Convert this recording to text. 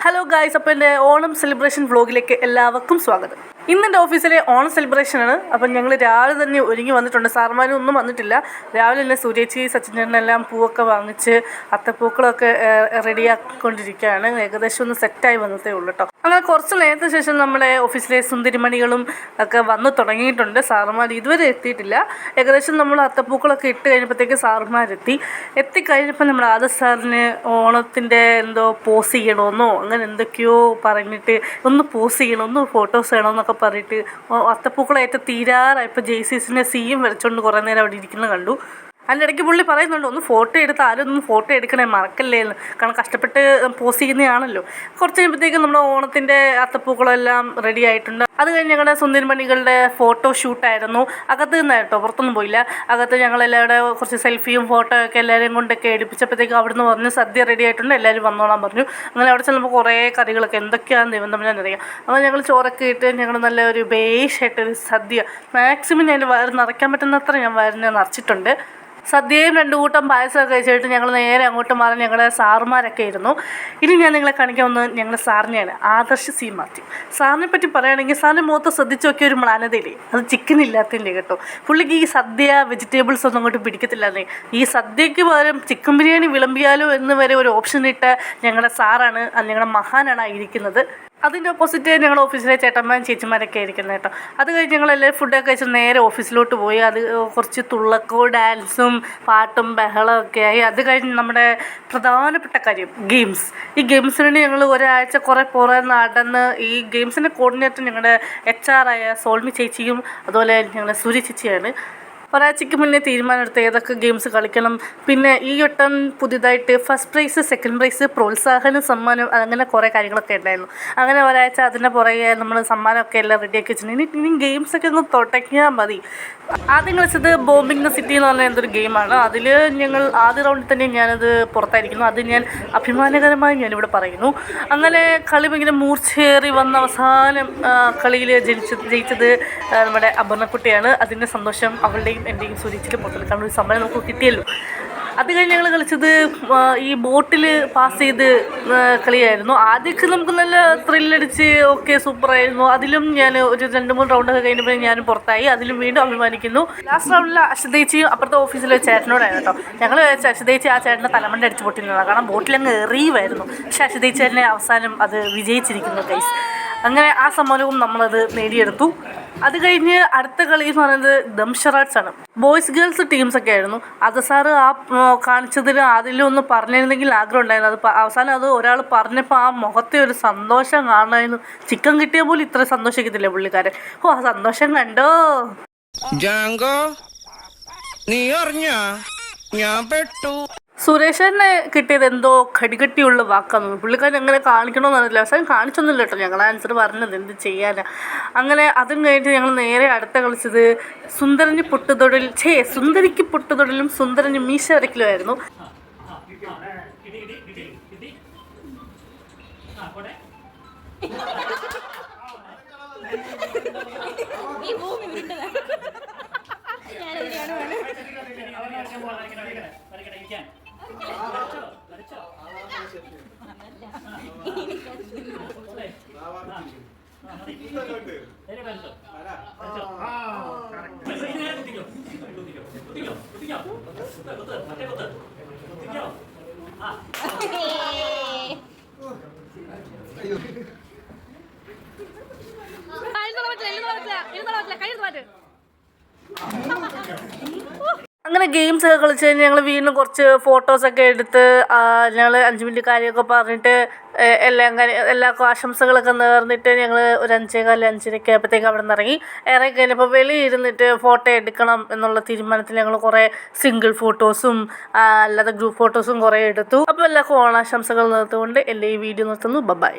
Hello guys, അപ്പോൾ എൻ്റെ Onam celebration വ്ളോഗിലേക്ക് എല്ലാവർക്കും സ്വാഗതം. ഇന്നെൻ്റെ ഓഫീസിലെ ഓണം സെലിബ്രേഷനാണ്. അപ്പം ഞങ്ങൾ രാവിലെ തന്നെ ഒരുങ്ങി വന്നിട്ടുണ്ട്. സാറുമാരും ഒന്നും വന്നിട്ടില്ല. രാവിലെ തന്നെ സൂര്യേച്ചി സച്ചിനെല്ലാം പൂവൊക്കെ വാങ്ങിച്ച് അത്തപ്പൂക്കളൊക്കെ റെഡിയാക്കിക്കൊണ്ടിരിക്കുകയാണ്. ഏകദേശം ഒന്ന് സെറ്റായി വന്നതേ ഉള്ളൂ കേട്ടോ. അങ്ങനെ കുറച്ച് നേരത്തെ ശേഷം നമ്മുടെ ഓഫീസിലെ സുന്ദരിമണികളും ഒക്കെ വന്നു തുടങ്ങിയിട്ടുണ്ട്. സാറുമാർ ഇതുവരെ എത്തിയിട്ടില്ല. ഏകദേശം നമ്മൾ അത്തപ്പൂക്കളൊക്കെ ഇട്ട് കഴിഞ്ഞപ്പോഴത്തേക്ക് എത്തിക്കഴിഞ്ഞപ്പോൾ നമ്മുടെ ആദർശ് സാറിന് ഓണത്തിൻ്റെ എന്തോ പോസ് ചെയ്യണമെന്നോ അങ്ങനെ എന്തൊക്കെയോ പറഞ്ഞിട്ട് ഒന്ന് പോസ് ചെയ്യണം, ഒന്ന് ഫോട്ടോസ് വേണമെന്നൊക്കെ പറഞ്ഞിട്ട് അത്തപ്പൂക്കളായിട്ട് തീരാറായപ്പോൾ ജെയ്സീസിൻ്റെ സീയും വരച്ചുകൊണ്ട് കുറേ നേരം അവിടെ ഇരിക്കുന്നത് കണ്ടു. അതിൻ്റെ ഇടയ്ക്ക് പുള്ളി പറയുന്നുണ്ട്, ഒന്ന് ഫോട്ടോ എടുത്ത് ആരും ഒന്ന് ഫോട്ടോ എടുക്കണേ, മറക്കല്ലേ എന്ന്. കാരണം കഷ്ടപ്പെട്ട് പോസ് ചെയ്യുന്നതാണല്ലോ. കുറച്ച് കഴിയുമ്പോഴത്തേക്കും നമ്മുടെ ഓണത്തിൻ്റെ അത്തപ്പൂക്കളെല്ലാം റെഡി ആയിട്ടുണ്ട്. അത് കഴിഞ്ഞ് ഞങ്ങളുടെ സുന്ദരിമണികളുടെ ഫോട്ടോ ഷൂട്ടായിരുന്നു. അകത്ത് നിന്നായിട്ടോ, പുറത്തൊന്നും പോയില്ല. അകത്ത് ഞങ്ങളെല്ലാവരുടെ കുറച്ച് സെൽഫിയും ഫോട്ടോ ഒക്കെ എല്ലാവരെയും കൊണ്ടൊക്കെ എടുപ്പിച്ചപ്പോഴത്തേക്കും അവിടുന്ന് പറഞ്ഞു സദ്യ റെഡി ആയിട്ടുണ്ട്, എല്ലാവരും വന്നോളാൻ പറഞ്ഞു. അങ്ങനെ അവിടെ ചെല്ലുമ്പോൾ കുറേ കറികളൊക്കെ എന്തൊക്കെയാണെന്ന് ദൈവം തമ്മിൽ അറിയാം. അപ്പോൾ ഞങ്ങൾ ചോറൊക്കെ ഇട്ട് ഞങ്ങൾ നല്ല ഒരു ബേഷായിട്ടൊരു സദ്യ മാക്സിമം ഞാൻ വയറ് നിറയ്ക്കാൻ പറ്റുന്നത്ര ഞാൻ വയറിനെ നിറച്ചിട്ടുണ്ട്. സദ്യയും 2 കൂട്ടം പായസമൊക്കെ കഴിച്ചിട്ട് ഞങ്ങൾ നേരെ അങ്ങോട്ട് മാറി ഞങ്ങളുടെ സാറുമാരൊക്കെ ഇരുന്നു. ഇനി ഞാൻ നിങ്ങളെ കാണിക്കാൻ വന്നത് ഞങ്ങളുടെ സാറിനെയാണ്, ആദർശ് സി മാത്യു. സാറിനെ പറ്റി പറയുകയാണെങ്കിൽ സാറിൻ്റെ മുഖത്ത് ശ്രദ്ധിച്ച് നോക്കിയ ഒരു മ്ലാനതയില്ലേ, അത് ചിക്കൻ ഇല്ലാത്തതിൻ്റെ കേട്ടോ. പുള്ളിക്ക് ഈ സദ്യ വെജിറ്റബിൾസ് ഒന്നും അങ്ങോട്ട് പിടിക്കത്തില്ലാന്നേ. ഈ സദ്യയ്ക്ക് പകരം ചിക്കൻ ബിരിയാണി വിളമ്പിയാലോ എന്ന് വരെ ഒരു ഓപ്ഷൻ ഇട്ട ഞങ്ങളുടെ സാറാണ്, ഞങ്ങളുടെ മഹാനാണ് ഇരിക്കുന്നത്. അതിൻ്റെ ഓപ്പോസിറ്റ് ഞങ്ങളുടെ ഓഫീസിലെ ചേട്ടന്മാരും ചേച്ചിമാരൊക്കെ ആയിരിക്കുന്നത് കേട്ടോ. അത് കഴിഞ്ഞ് ഞങ്ങളെല്ലാവരും ഫുഡൊക്കെ കഴിച്ച് നേരെ ഓഫീസിലോട്ട് പോയി. അത് കുറച്ച് തുള്ളക്കോ ഡാൻസും പാട്ടും ബഹളമൊക്കെ ആയി. അത് കഴിഞ്ഞ് നമ്മുടെ പ്രധാനപ്പെട്ട കാര്യം ഗെയിംസ്. ഈ ഗെയിംസിന് വേണ്ടി ഞങ്ങൾ ഒരാഴ്ച കുറേ നടന്ന് ഈ ഗെയിംസിൻ്റെ കോർഡിനേറ്റർ ഞങ്ങളുടെ HR ആയ സോൾമി ചേച്ചിയും അതുപോലെ ഞങ്ങളുടെ സൂര്യ ചേച്ചിയാണ്. ഒരാഴ്ചയ്ക്ക് മുന്നേ തീരുമാനമെടുത്ത് ഏതൊക്കെ ഗെയിംസ് കളിക്കണം. പിന്നെ ഈ വട്ടം പുതിയതായിട്ട് ഫസ്റ്റ് പ്രൈസ്, സെക്കൻഡ് പ്രൈസ്, പ്രോത്സാഹന സമ്മാനം, അങ്ങനെ കുറേ കാര്യങ്ങളൊക്കെ ഉണ്ടായിരുന്നു. അങ്ങനെ ഒരാഴ്ച അതിൻ്റെ പുറകെ നമ്മൾ സമ്മാനമൊക്കെ എല്ലാം റെഡിയാക്കി വെച്ചിട്ടുണ്ട്. ഇനി ഗെയിംസൊക്കെ ഒന്ന് തുടങ്ങിയാൽ മതി. ആദ്യം കളിച്ചത് ബോംബിംഗ് ദ സിറ്റി എന്ന് പറഞ്ഞ എന്തൊരു ഗെയിമാണ്. അതിൽ ഞങ്ങൾ ആദ്യ റൗണ്ടിൽ തന്നെ ഞാനത് പുറത്തായിരിക്കുന്നു. അത് ഞാൻ അഭിമാനകരമായി ഞാനിവിടെ പറയുന്നു. അങ്ങനെ കളി ഭയങ്കര മൂർച്ചയേറി വന്ന അവസാനം കളിയിൽ ജയിച്ചത് നമ്മുടെ അപർണക്കുട്ടിയാണ്. അതിൻ്റെ സന്തോഷം അവളുടെയും എൻ്റെയും സൂചിച്ചിട്ട് പുറത്തെടുക്കാൻ കാരണം ഒരു സമ്മാനം നമുക്ക് കിട്ടിയല്ലോ. അത് കഴിഞ്ഞ് ഞങ്ങൾ കളിച്ചത് ഈ ബോട്ടിൽ പാസ് ചെയ്ത് കളിയായിരുന്നു. ആദ്യമൊക്കെ നമുക്ക് നല്ല ത്രില്ലടിച്ച് ഓക്കെ സൂപ്പറായിരുന്നു. അതിലും ഞാൻ ഒരു 2-3 റൗണ്ടൊക്കെ കഴിഞ്ഞപ്പോൾ ഞാനും പുറത്തായി. അതിലും വീണ്ടും അഭിമാനിക്കുന്നു. ലാസ്റ്റ് റൗണ്ടിൽ അശ്വതേച്ചിയും അപ്പുറത്തെ ഓഫീസിലെ ചേട്ടനോടായിരുന്നു കേട്ടോ. ഞങ്ങൾ അശ്വതേച്ചി ആ ചേട്ടനെ തലമണ്ട അടിച്ച് പൊട്ടിയിരുന്നതാണ്. കാരണം ബോട്ടിലങ്ങ് എറിയുമായിരുന്നു. പക്ഷേ അശ്വതേച്ചി തന്നെ അവസാനം അത് വിജയിച്ചിരിക്കുന്നു ഗൈസ്. അങ്ങനെ ആ സമ്മാനവും നമ്മളത് നേടിയെടുത്തു. അത് കഴിഞ്ഞ് അടുത്ത കളി എന്ന് പറയുന്നത് ദംഷറാട്സ് ആണ്. ബോയ്സ് ഗേൾസ് ടീംസൊക്കെ ആയിരുന്നു. അത് സാറ് ആ കാണിച്ചതിൽ അതിലും ഒന്ന് പറഞ്ഞിരുന്നെങ്കിൽ ആഗ്രഹം ഉണ്ടായിരുന്നു. അത് അവസാനം അത് ഒരാൾ പറഞ്ഞപ്പോൾ ആ മുഖത്തെ ഒരു സന്തോഷം കാണാമായിരുന്നു. ചിക്കൻ കിട്ടിയ പോലും ഇത്ര സന്തോഷിക്കത്തില്ലേ പുള്ളിക്കാരൻ. ആ സന്തോഷം കണ്ടോ. നീ അറിഞ്ഞാ ഞാൻ പെട്ടു. സുരേഷനെ കിട്ടിയത് എന്തോ കടികട്ടിയുള്ള വാക്കാന്ന്. പുള്ളിക്കാരൻ എങ്ങനെ കാണിക്കണമെന്ന് അറിയില്ല. അവസാനം കാണിച്ചൊന്നുമില്ല കേട്ടോ. ഞങ്ങൾ ആൻസർ പറഞ്ഞത് എന്ത് ചെയ്യാനാ. അങ്ങനെ അതും കഴിഞ്ഞിട്ട് ഞങ്ങൾ നേരെ അടുത്ത കളിച്ചത് സുന്ദരന് പൊട്ടുതൊടൽ സുന്ദരിക്ക് പൊട്ടുതൊടലും സുന്ദരന് മീശ വരയ്ക്കലും ആയിരുന്നു. അങ്ങനെ ഗെയിംസ് ഒക്കെ കളിച്ച് കഴിഞ്ഞ് ഞങ്ങൾ വീണ്ടും കുറച്ച് ഫോട്ടോസൊക്കെ എടുത്ത് ഞങ്ങൾ 5 മിനിറ്റ് കാര്യമൊക്കെ പറഞ്ഞിട്ട് എല്ലാവർക്കും ആശംസകളൊക്കെ നേർന്നിട്ട് ഞങ്ങൾ ഒരു 5:15, 5:30 ആയപ്പോഴത്തേക്ക് അവിടെ നിന്ന് ഇറങ്ങി കഴിഞ്ഞപ്പോൾ വെളിയിരുന്നിട്ട് ഫോട്ടോ എടുക്കണം എന്നുള്ള തീരുമാനത്തിൽ ഞങ്ങൾ കുറേ സിംഗിൾ ഫോട്ടോസും അല്ലാതെ ഗ്രൂപ്പ് ഫോട്ടോസും കുറേ എടുത്തു. അപ്പോൾ എല്ലാവർക്കും ഓണാശംസകൾ നേർത്തുകൊണ്ട് ഈ വീഡിയോ നിർത്തുന്നു. ബൈ.